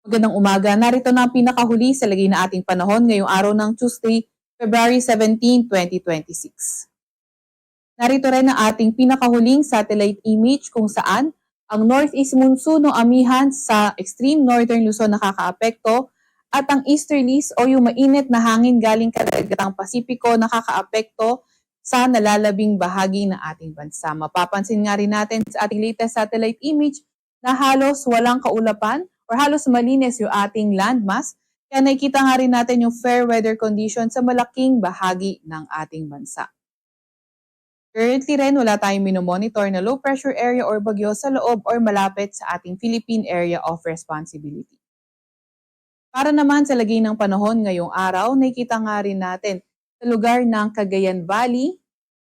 Magandang umaga. Narito na ang pinakahuli sa lagay na ating panahon ngayong araw ng Tuesday, February 17, 2026. Narito rin ang ating pinakahuling satellite image kung saan ang northeast monsoon o amihan sa extreme northern Luzon nakakaapekto at ang easterlies o yung mainit na hangin galing kadagatang Pasipiko nakakaapekto sa nalalabing bahagi ng ating bansa. Mapapansin nga rin natin sa ating latest satellite image na halos walang kaulapan or halos malinis yung ating landmass. Kaya nakikita nga rin natin yung fair weather condition sa malaking bahagi ng ating bansa. Currently rin, wala tayong minomonitor na low pressure area or bagyo sa loob or malapit sa ating Philippine Area of Responsibility. Para naman sa lagay ng panahon ngayong araw, nakikita nga rin natin sa lugar ng Cagayan Valley,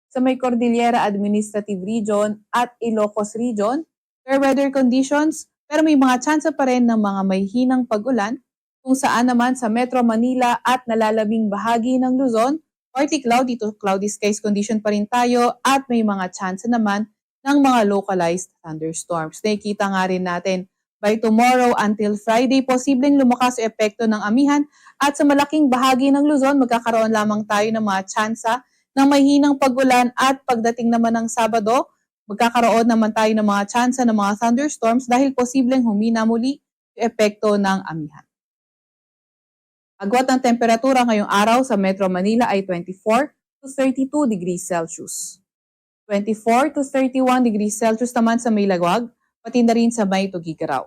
sa may Cordillera Administrative Region at Ilocos Region, fair weather conditions, pero may mga tsansa pa rin ng mga may hinang pag-ulan kung saan naman sa Metro Manila at nalalabing bahagi ng Luzon, partly cloudy to cloudy skies condition pa rin tayo at may mga tsansa naman ng mga localized thunderstorms. Nakikita nga rin natin by tomorrow until Friday, posibleng lumakas yung epekto ng amihan at sa malaking bahagi ng Luzon, magkakaroon lamang tayo ng mga tsansa ng may hinang pag-ulan at pagdating naman ng Sabado, magkakaroon naman tayo ng mga tsansa ng mga thunderstorms dahil posibleng humina muli yung epekto ng amihan. Agwat ng temperatura ngayong araw sa Metro Manila ay 24 to 32 degrees Celsius. 24 to 31 degrees Celsius naman sa may Lagwag, pati na rin sa may Tugigaraw.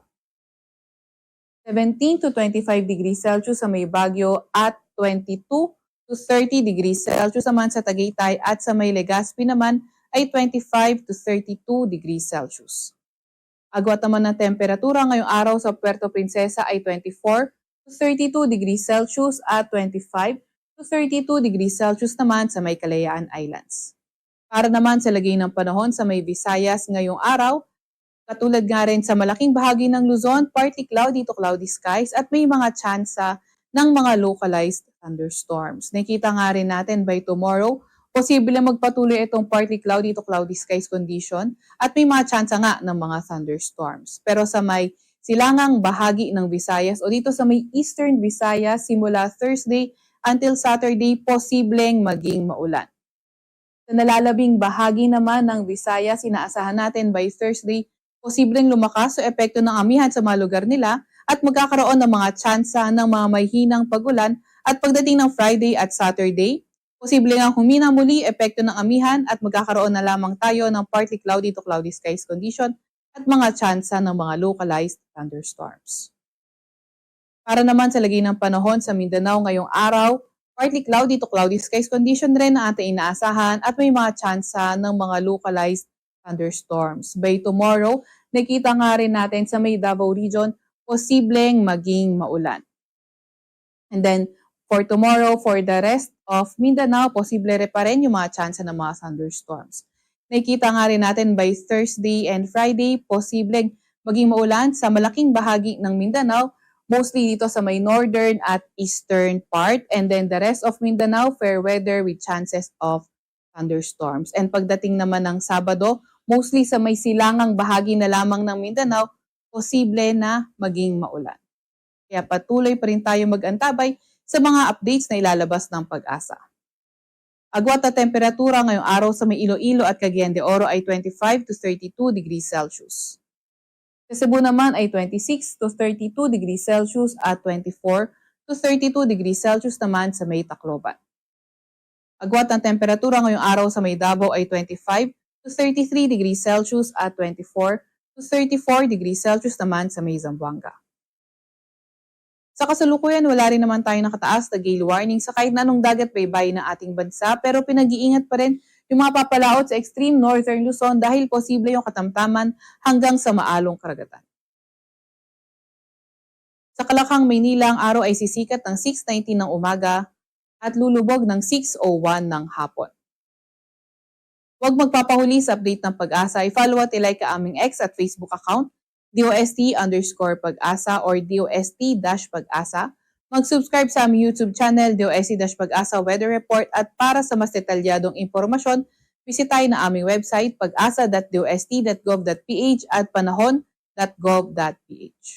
17 to 25 degrees Celsius sa may Baguio at 22 to 30 degrees Celsius naman sa Tagaytay at sa may Legazpi naman ay 25 to 32 degrees Celsius. Agwat naman ng temperatura ngayong araw sa Puerto Princesa ay 24 to 32 degrees Celsius at 25 to 32 degrees Celsius naman sa may Kalayaan Islands. Para naman sa lagay ng panahon sa may Visayas ngayong araw, katulad nga rin sa malaking bahagi ng Luzon, partly cloudy to cloudy skies at may mga tsansa ng mga localized thunderstorms. Nakita nga rin natin by tomorrow, posible magpatuloy itong partly cloudy to cloudy skies condition at may mga tsansa nga ng mga thunderstorms. Pero sa may silangang bahagi ng Visayas o dito sa may Eastern Visayas simula Thursday until Saturday, posibleng maging maulan. Sa nalalabing bahagi naman ng Visayas, inaasahan natin by Thursday, posibleng lumakas sa epekto ng amihan sa mga lugar nila at magkakaroon ng mga tsansa ng mga may hinang pag-ulan at pagdating ng Friday at Saturday, posibleng ang humina muli epekto ng amihan at magkakaroon na lamang tayo ng partly cloudy to cloudy skies condition at mga tsansa ng mga localized thunderstorms. Para naman sa lagay ng panahon sa Mindanao ngayong araw, partly cloudy to cloudy skies condition rin ang ating inaasahan at may mga tsansa ng mga localized thunderstorms. By tomorrow, nakita nga rin natin sa may Davao region, posibleng maging maulan. And then, for tomorrow, for the rest of Mindanao, posible rin pa rin yung mga tsansa ng mga thunderstorms. Nakikita nga rin natin by Thursday and Friday, posibleng maging maulan sa malaking bahagi ng Mindanao, mostly dito sa may northern at eastern part. And then the rest of Mindanao, fair weather with chances of thunderstorms. And pagdating naman ng Sabado, mostly sa may silangang bahagi na lamang ng Mindanao, posible na maging maulan. Kaya patuloy pa rin tayo mag-antabay sa mga updates na ilalabas ng Pag-asa. Agwat na temperatura ngayong araw sa may Iloilo at Cagayan de Oro ay 25 to 32 degrees Celsius. Sa Cebu naman ay 26 to 32 degrees Celsius at 24 to 32 degrees Celsius naman sa may Tacloban. Agwat ng temperatura ngayong araw sa may Davao ay 25 to 33 degrees Celsius at 24 to 34 degrees Celsius naman sa may Zamboanga. Sa kasalukuyan, wala rin naman tayo nakataas na gale warning sa kahit na anong dagat baybayin ng ating bansa, pero pinag-iingat pa rin yung mga papalaot sa extreme northern Luzon dahil posible yung katamtaman hanggang sa maalong karagatan. Sa Kalakang, Maynila, ang araw ay sisikat ng 6:19 ng umaga at lulubog ng 6:01 ng hapon. Huwag magpapahuli sa update ng Pag-asa. I-follow at i-like ka aming X at Facebook account, DOST_Pag-asa or DOST-Pag-asa. Mag-subscribe sa aming YouTube channel, DOST-Pag-asa Weather Report at para sa mas detalyadong impormasyon, bisitahin na aming website pag-asa.dost.gov.ph at panahon.gov.ph.